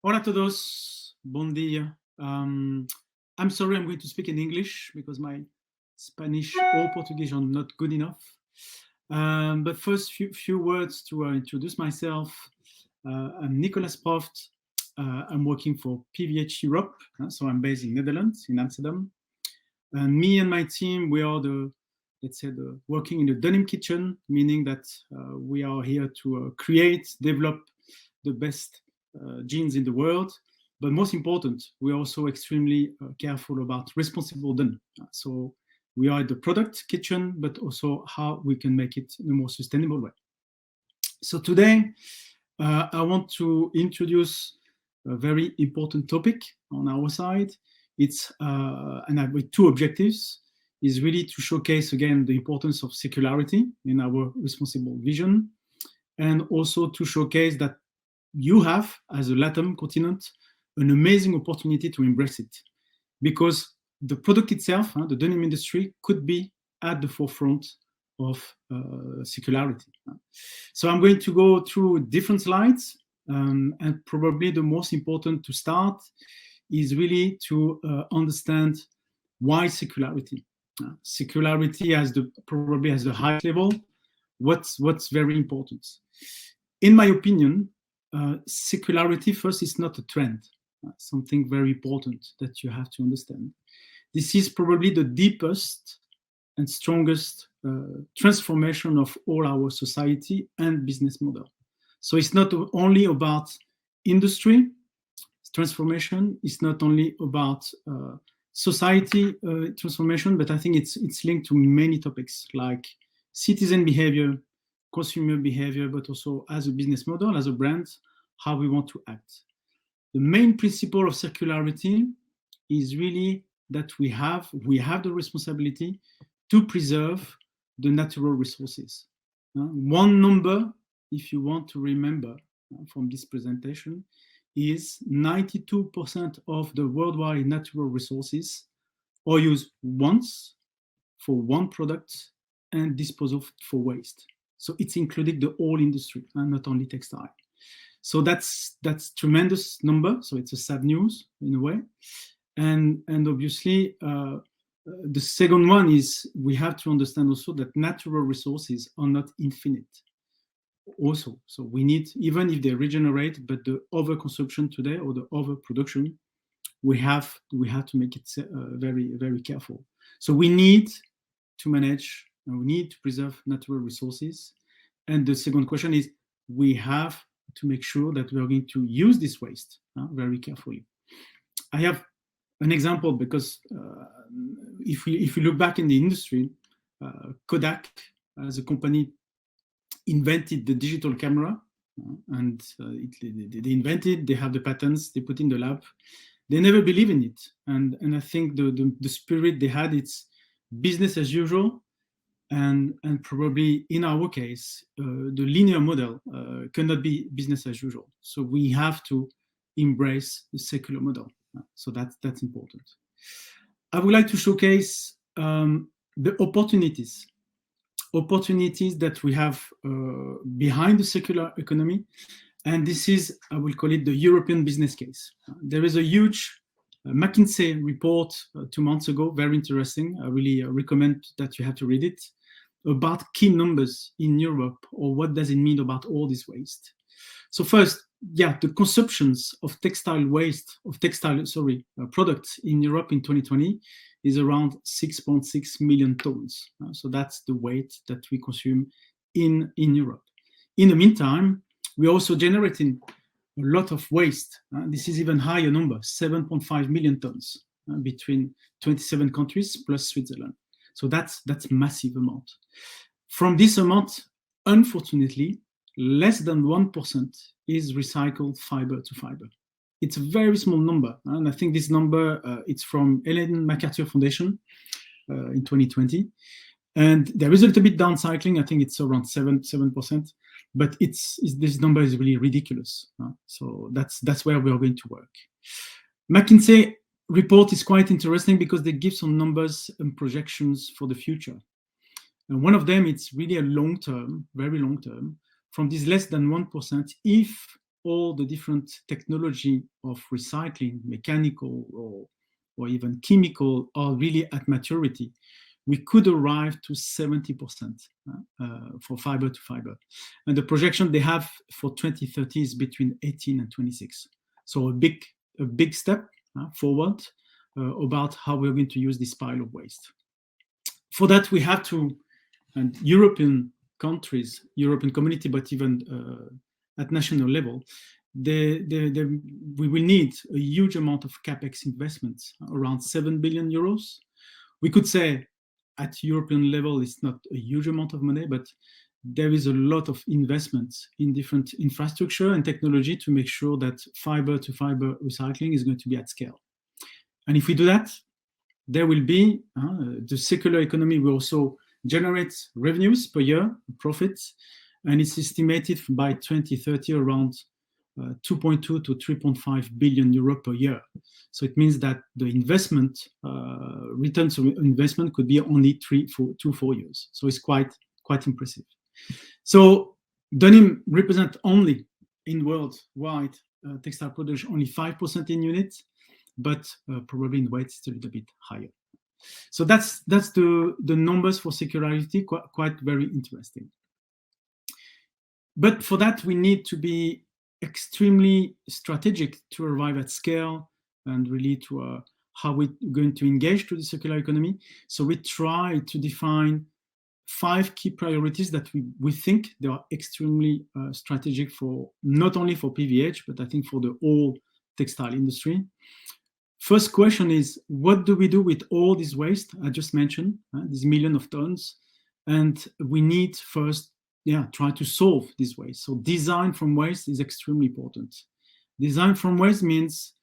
Hola a todos, bon dia. I'm sorry I'm going to speak in English because my Spanish or Portuguese are not good enough. But first, few words to introduce myself. I'm Nicolas PROPHTE. I'm working for PVH Europe, so I'm based in Netherlands, in Amsterdam. And me and my team, we are working in the denim kitchen, meaning that we are here to create, develop the best jeans in the world. But most important, we're also extremely careful about responsible denim. So we are the product kitchen, but also how we can make it in a more sustainable way. So today, I want to introduce a very important topic on our side. It's and with two objectives: is really to showcase again the importance of circularity in our responsible vision, and also to showcase that you have, as a Latin continent, an amazing opportunity to embrace it, because the product itself, the denim industry, could be at the forefront of circularity. So I'm going to go through different slides, and probably the most important to start is really to understand why circularity. Circularity probably as the highest level. What's very important? In my opinion, circularity first is not a trend. Something very important that you have to understand. This is probably the deepest and strongest transformation of all our society and business model. So it's not only about industry transformation, it's not only about society transformation, but I think it's linked to many topics like citizen behavior, consumer behavior, but also as a business model, as a brand, how we want to act. The main principle of circularity is really that we have the responsibility to preserve the natural resources. One number, if you want to remember from this presentation, is 92% of the worldwide natural resources are used once for one product and disposed of for waste. So it's including the whole industry and not only textile. So that's tremendous number. So it's a sad news in a way. And obviously, the second one is we have to understand also that natural resources are not infinite. Also, so we need, even if they regenerate, but the overconsumption today or the overproduction, we have to make it very, very careful. So we need to manage and we need to preserve natural resources. And the second question is we have to make sure that we are going to use this waste very carefully. I have an example because if we look back in the industry, Kodak as a company invented the digital camera, and they invented, they have the patents, they put in the lab. They never believe in it, and I think the spirit they had, it's business as usual, and probably in our case, the linear model cannot be business as usual. So we have to embrace the circular model. So that's important. I would like to showcase the opportunities that we have behind the circular economy. And this is, I will call it the European business case. There is a huge McKinsey report 2 months ago, very interesting. I really recommend that you have to read it, about key numbers in Europe, or what does it mean about all this waste. So first, the consumptions of products in Europe in 2020 is around 6.6 million tons. So that's the weight that we consume in Europe. In the meantime, we're also generating a lot of waste. This is even higher number, 7.5 million tons between 27 countries plus Switzerland. So that's massive amount. From this amount, unfortunately, less than 1% is recycled fiber to fiber. It's a very small number, and I think this number it's from Ellen MacArthur Foundation in 2020, and there is a little bit downcycling. I think it's around 7%, but this number is really ridiculous. So that's where we are going to work. McKinsey report is quite interesting because they give some numbers and projections for the future. And one of them, it's really a long term, very long term. From this less than 1%, if all the different technology of recycling, mechanical or even chemical, are really at maturity, we could arrive to 70% for fiber to fiber. And the projection they have for 2030 is between 18 and 26. So a big step forward about how we're going to use this pile of waste. For that, we have to, and European countries, European community, but even at national level, we will need a huge amount of capex investments, around 7 billion euros. We could say at European level, it's not a huge amount of money, but there is a lot of investments in different infrastructure and technology to make sure that fiber to fiber recycling is going to be at scale. And if we do that, there will be the circular economy will also generate revenues per year, profits, and it's estimated by 2030 around 2.2 to 3.5 billion euro per year. So it means that the investment, returns of investment could be only 2 to 4 years. So it's quite impressive. So denim represent only in worldwide textile production only 5% in units, but probably in weight it's a little bit higher. So that's the numbers for circularity, quite very interesting. But for that, we need to be extremely strategic to arrive at scale and really to how we're going to engage to the circular economy. So we try to define 5 key priorities that we think they are extremely strategic for not only for PVH, but I think for the whole textile industry. First question is, what do we do with all this waste I just mentioned, these millions of tons? And we need first, try to solve this waste. So design from waste is extremely important. Design from waste means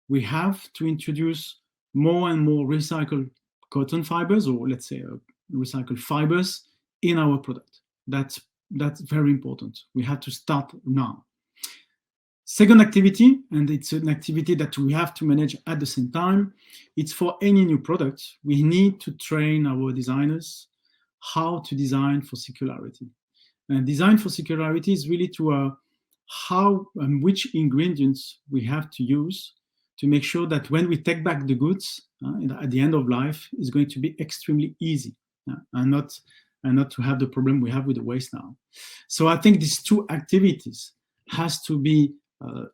we have to introduce more and more recycled cotton fibers, or let's say recycled fibers in our product. That's very important. We have to start now. Second activity, and it's an activity that we have to manage at the same time, it's for any new product, we need to train our designers how to design for circularity. And design for circularity is really to how and which ingredients we have to use to make sure that when we take back the goods at the end of life, it's going to be extremely easy and not to have the problem we have with the waste now. So I think these 2 activities has to be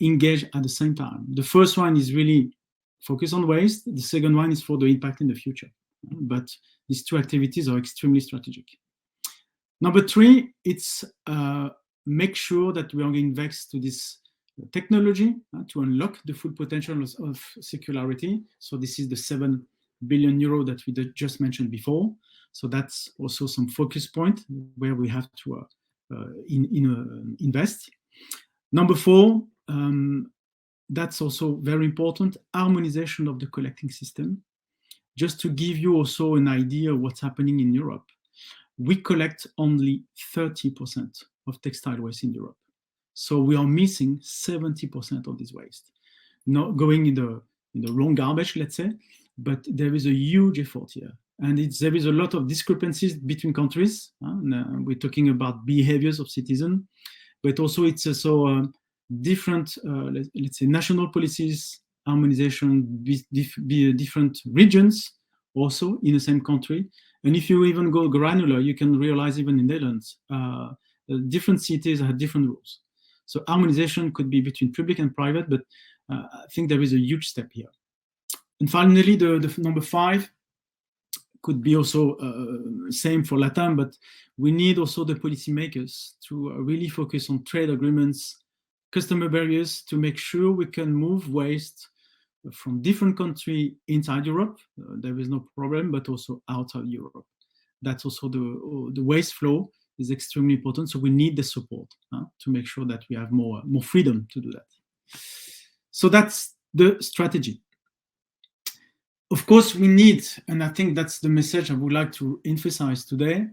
engaged at the same time. The first one is really focus on waste. The second one is for the impact in the future. But these 2 activities are extremely strategic. Number 3, it's make sure that we are going to invest to this technology to unlock the full potential of circularity. So this is the 7 billion euro that we just mentioned before. So that's also some focus point where we have to invest. Number 4, that's also very important, harmonization of the collecting system. Just to give you also an idea of what's happening in Europe, we collect only 30% of textile waste in Europe. So we are missing 70% of this waste. Not going in the wrong garbage, let's say, but there is a huge effort here. And there is a lot of discrepancies between countries. We're talking about behaviors of citizens, but also it's also different, let's say, national policies, harmonization, different regions also in the same country. And if you even go granular, you can realize even in Netherlands, different cities have different rules. So harmonization could be between public and private, but I think there is a huge step here. And finally, the number 5 could be also same for Latam, but we need also the policymakers to really focus on trade agreements, customer barriers, to make sure we can move waste from different countries inside Europe. There is no problem, but also outside Europe. That's also the waste flow is extremely important. So we need the support to make sure that we have more freedom to do that. So that's the strategy. Of course, we need, and I think that's the message I would like to emphasize today,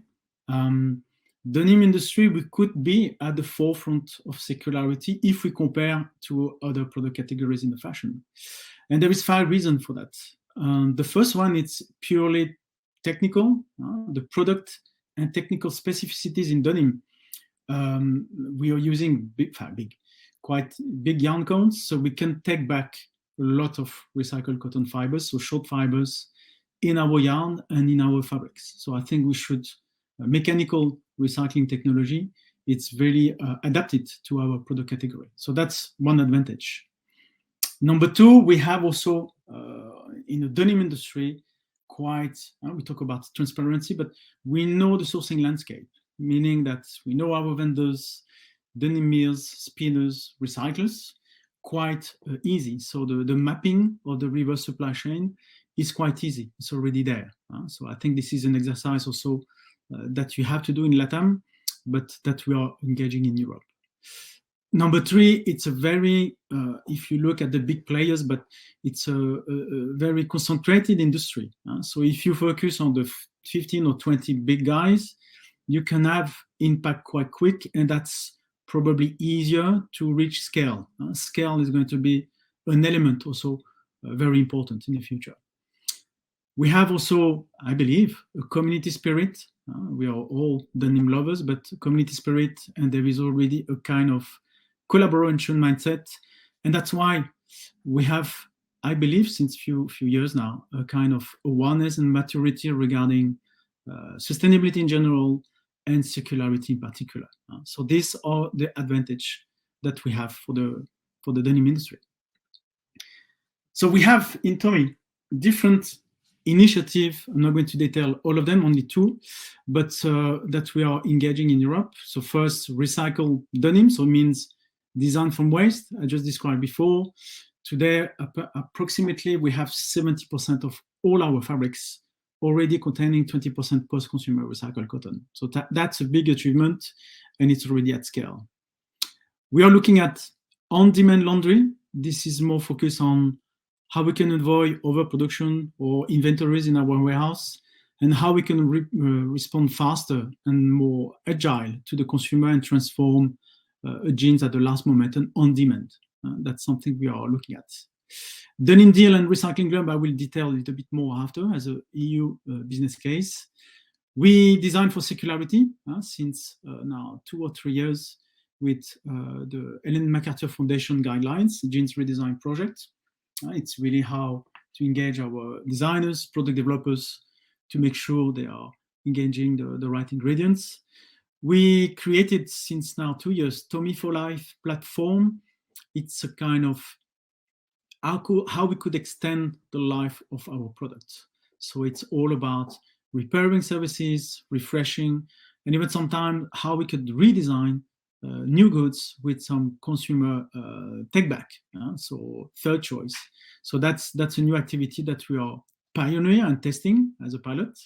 denim industry, we could be at the forefront of circularity if we compare to other product categories in the fashion. And there is 5 reasons for that. The first one, it's purely technical. The product and technical specificities in denim, we are using big. quite big yarn counts, so we can take back a lot of recycled cotton fibers, so short fibers, in our yarn and in our fabrics. So I think we should, mechanical recycling technology, it's very adapted to our product category. So that's one advantage. Number two, we have also in the denim industry quite, we talk about transparency, but we know the sourcing landscape, meaning that we know our vendors, denim mills, spinners, recyclers, quite easy. So the mapping of the reverse supply chain is quite easy. It's already there. So I think this is an exercise also that you have to do in LATAM, but that we are engaging in Europe. Number three, it's a very, if you look at the big players, but it's a very concentrated industry. So if you focus on the 15 or 20 big guys, you can have impact quite quick, and that's probably easier to reach scale. Scale is going to be an element also very important in the future. We have also, I believe, a community spirit. We are all denim lovers, but community spirit, and there is already a kind of collaboration mindset. And that's why we have, I believe, since few years now, a kind of awareness and maturity regarding sustainability in general and circularity in particular. So these are the advantage that we have for the denim industry. So we have in Tommy different initiative. I'm not going to detail all of them, only two, but that we are engaging in Europe. So first, recycle denim, so it means design from waste, I just described before. Today, approximately, we have 70% of all our fabrics already containing 20% post-consumer recycled cotton. So that's a big achievement, and it's already at scale. We are looking at on-demand laundry. This is more focused on how we can avoid overproduction or inventories in our warehouse, and how we can respond faster and more agile to the consumer and transform jeans at the last moment and on demand. That's something we are looking at. Denim Deal and Recycling Club, I will detail a little bit more after as an EU business case. We design for circularity since now 2 or 3 years with the Ellen MacArthur Foundation guidelines, Jeans Redesign Project. It's really how to engage our designers, product developers, to make sure they are engaging the right ingredients. We created, since now 2 years, Tommy for Life platform. It's a kind of how we could extend the life of our products. So it's all about repairing services, refreshing, and even sometimes how we could redesign new goods with some consumer take back. So third choice. So that's a new activity that we are pioneering and testing as a pilot.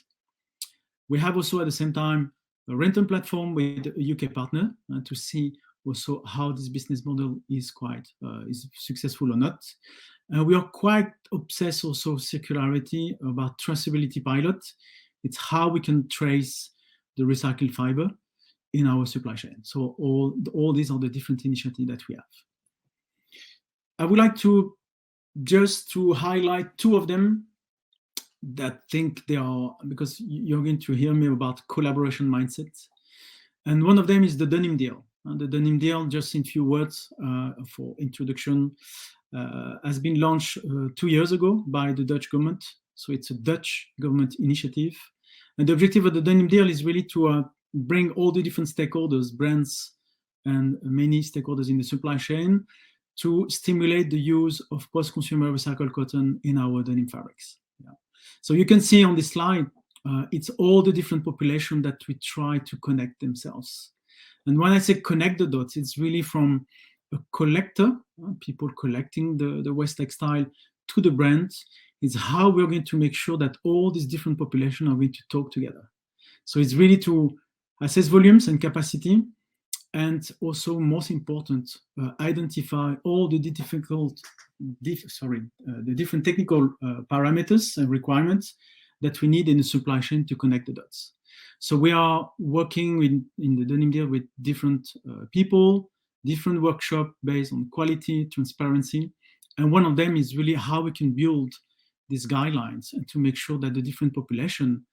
We have also at the same time a rental platform with a UK partner to see also how this business model is is successful or not. We are quite obsessed also circularity about traceability pilot. It's how we can trace the recycled fiber in our supply chain. So all these are the different initiatives that we have. I would like to just to highlight two of them that think they are, because you're going to hear me about collaboration mindset. And one of them is the Denim Deal. The Denim Deal, just in few words for introduction, has been launched 2 years ago by the Dutch government. So it's a Dutch government initiative. And the objective of the Denim Deal is really to bring all the different stakeholders, brands, and many stakeholders in the supply chain to stimulate the use of post-consumer recycled cotton in our denim fabrics. Yeah. So you can see on this slide, it's all the different population that we try to connect themselves. And when I say connect the dots, it's really from a collector, people collecting the waste textile, to the brand. It's how we're going to make sure that all these different populations are going to talk together. So it's really to assess volumes and capacity, and also most important, identify all the the different technical parameters and requirements that we need in the supply chain to connect the dots. So we are working in the Denim Deal with different people, different workshops based on quality, transparency, and one of them is really how we can build these guidelines and to make sure that the different population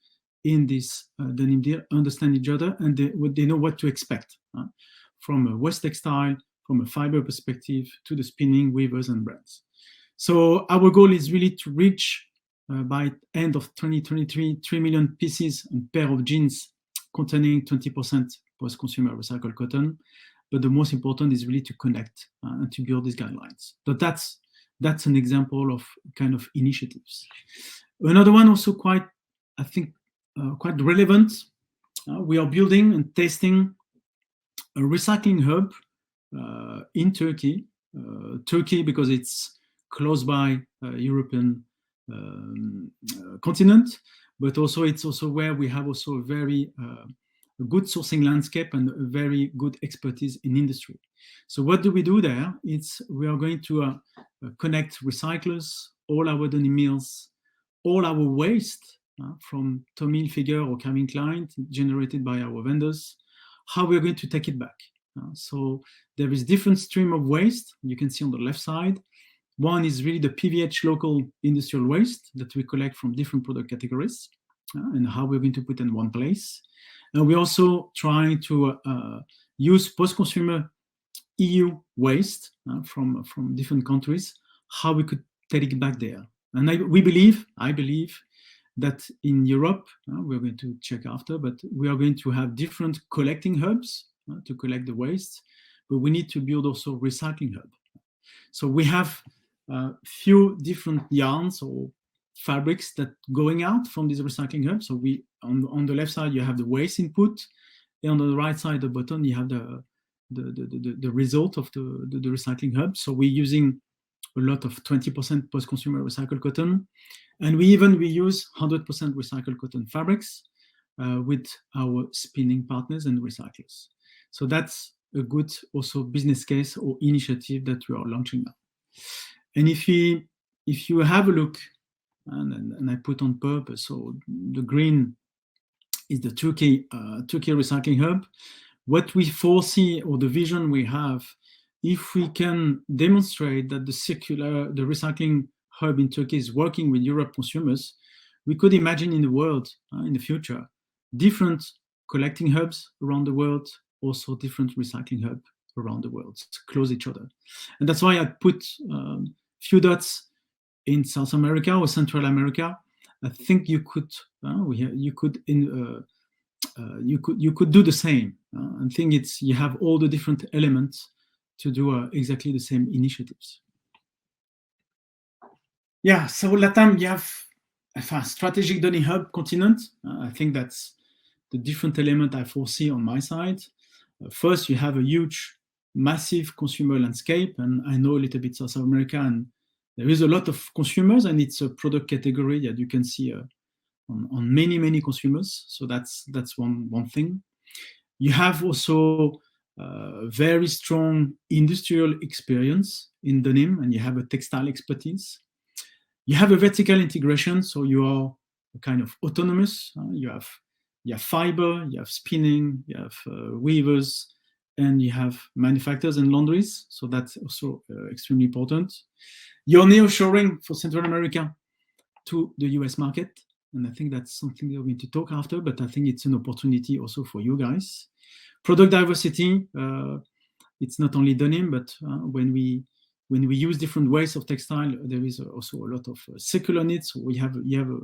in this Denim Deal understand each other and they know what to expect from a waste textile from a fiber perspective to the spinning, weavers, and brands. So our goal is really to reach by end of 2023, 3 million pieces and pair of jeans containing 20% post-consumer recycled cotton. But the most important is really to connect and to build these guidelines. But that's an example of kind of initiatives. Another one also quite, I think, quite relevant. We are building and testing a recycling hub in Turkey. Turkey because it's close by European continent, but also it's also where we have also a very good sourcing landscape and a very good expertise in industry. So what do we do there? We are going to connect recyclers, all our denim mills, all our waste from Tommy Hilfiger or Calvin Klein generated by our vendors, how we're going to take it back. So there is different stream of waste. You can see on the left side. One is really the PVH local industrial waste that we collect from different product categories and how we're going to put in one place. And we're also trying to use post-consumer EU waste from different countries, how we could take it back there. And I believe that in Europe, we're going to check after, but we are going to have different collecting hubs to collect the waste, but we need to build also recycling hub. So we have few different yarns or fabrics that going out from this recycling hub. So we on the left side you have the waste input, and on the right side, the bottom, you have the result of the recycling hub. So we're using a lot of 20% post-consumer recycled cotton, and we use 100% recycled cotton fabrics with our spinning partners and recyclers. So that's a good also business case or initiative that we are launching now. And if you have a look, and I put on purpose, so the green is the Turkey recycling hub. What we foresee, or the vision we have, if we can demonstrate that the recycling hub in Turkey is working with Europe consumers, we could imagine in the world, in the future, different collecting hubs around the world, also different recycling hubs around the world to close each other. And that's why I put few dots in South America or Central America. I think you could do the same. I think you have all the different elements to do exactly the same initiatives. Yeah, so Latam, you have a strategic denim hub continent. I think that's the different element I foresee on my side. First, you have a huge, massive consumer landscape, and I know a little bit South America, and there is a lot of consumers, and it's a product category that you can see on many consumers. So that's one thing. You have also very strong industrial experience in denim, and you have a textile expertise. You have a vertical integration, so you are kind of autonomous. You have fiber, you have spinning, you have weavers, and you have manufacturers and laundries. So that's also extremely important. You're nearshoring for Central America to the US market. And I think that's something that we're going to talk after, but I think it's an opportunity also for you guys. Product diversity, it's not only denim, but when we use different ways of textile, there is also a lot of circular knits. So you have a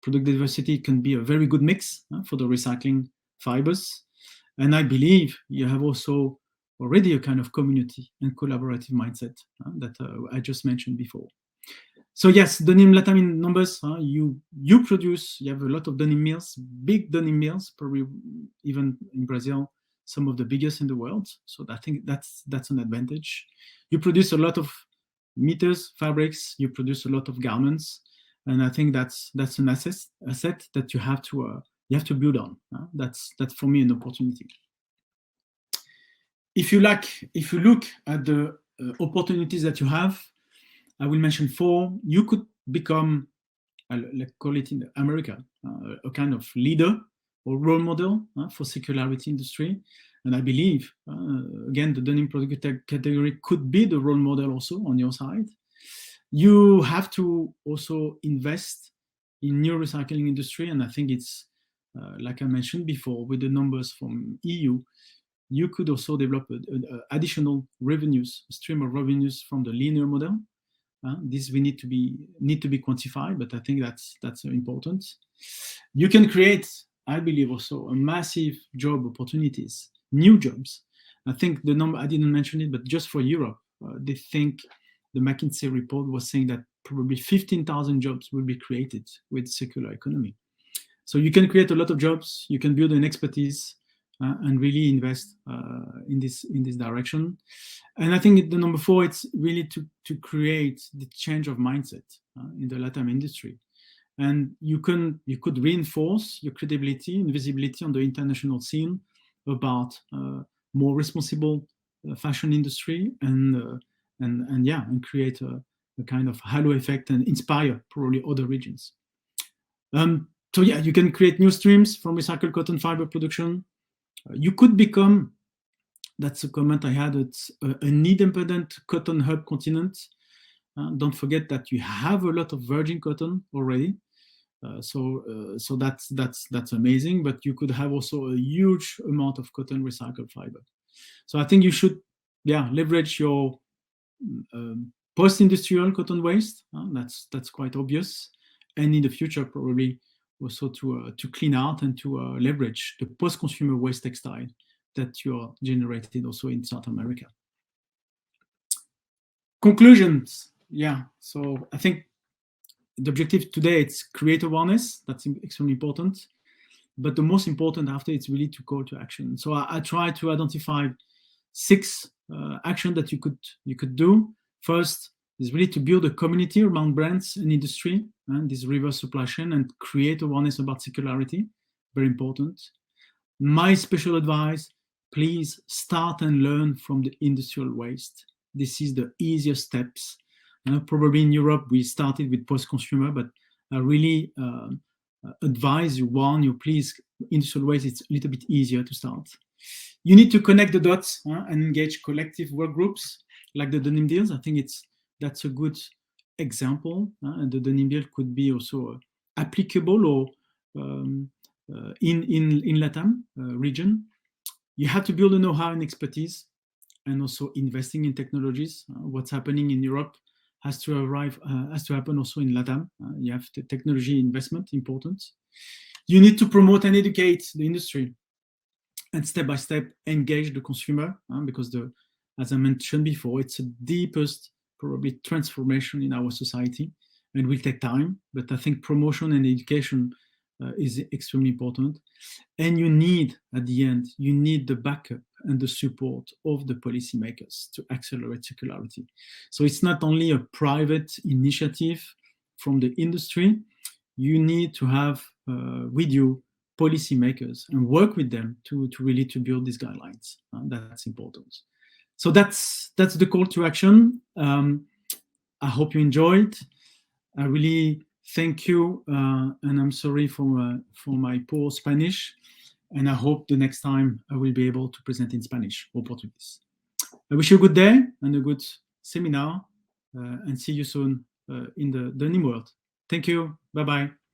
product diversity can be a very good mix for the recycling fibers. And I believe you have also already a kind of community and collaborative mindset that I just mentioned before. So yes, denim Latam in numbers, you have a lot of denim mills, big denim mills, probably even in Brazil, some of the biggest in the world. So I think that's an advantage. You produce a lot of meters, fabrics, you produce a lot of garments, and I think that's an asset that you have to build on. That's for me an opportunity. If you look at the opportunities that you have, I will mention 4. You could become, let's call it in America, a kind of leader or role model for circularity industry. And I believe, again, the denim product category could be the role model also on your side. You have to also invest in new recycling industry. And I think it's, like I mentioned before, with the numbers from EU, you could also develop additional revenues, stream of revenues from the linear model. This we need to be quantified, but I think that's important. You can create, I believe, also a massive job opportunities, new jobs. I think the number, I didn't mention it, but just for Europe, they think the McKinsey report was saying that probably 15,000 jobs will be created with circular economy. So you can create a lot of jobs, you can build an expertise, and really invest in this direction. And I think the number 4, it's really to create the change of mindset in the LATAM industry. And you could reinforce your credibility and visibility on the international scene about more responsible fashion industry, and create a kind of halo effect and inspire probably other regions. So yeah, you can create new streams from recycled cotton fiber production. You could become, that's a comment I had, it's an independent cotton hub continent. Don't forget that you have a lot of virgin cotton already. So that's amazing, but you could have also a huge amount of cotton recycled fiber. So I think you should, leverage your post-industrial cotton waste. That's quite obvious, and in the future probably also to clean out and to leverage the post-consumer waste textile that you are generated also in South America. Conclusions. So I think the objective today, it's create awareness. That's extremely important. But the most important after, it's really to call to action. So I try to identify 6 actions that you could do. First is really to build a community around brands and industry and this reverse supply chain, and create awareness about circularity. Very important. My special advice, please start and learn from the industrial waste. This is the easiest steps. Probably in Europe, we started with post-consumer, but I really advise you, warn you, please, industrial waste, it's a little bit easier to start. You need to connect the dots and engage collective work groups like the denim deals. I think that's a good example. And the denim deal could be also applicable or in LATAM region. You have to build a know-how and expertise, and also investing in technologies. What's happening in Europe has to happen also in LATAM. You have the technology investment, important. You need to promote and educate the industry, and step by step engage the consumer, because as I mentioned before, it's the deepest probably transformation in our society, and will take time. But I think promotion and education is extremely important. And you need, at the end, you need the backup and the support of the policymakers to accelerate circularity. So it's not only a private initiative from the industry. You need to have with you policymakers and work with them to really to build these guidelines. That's important. So that's the call to action. I hope you enjoyed. I really thank you, and I'm sorry for my poor Spanish, and I hope the next time I will be able to present in Spanish or Portuguese. I wish you a good day and a good seminar, and see you soon in the denim world. Thank you. Bye-bye.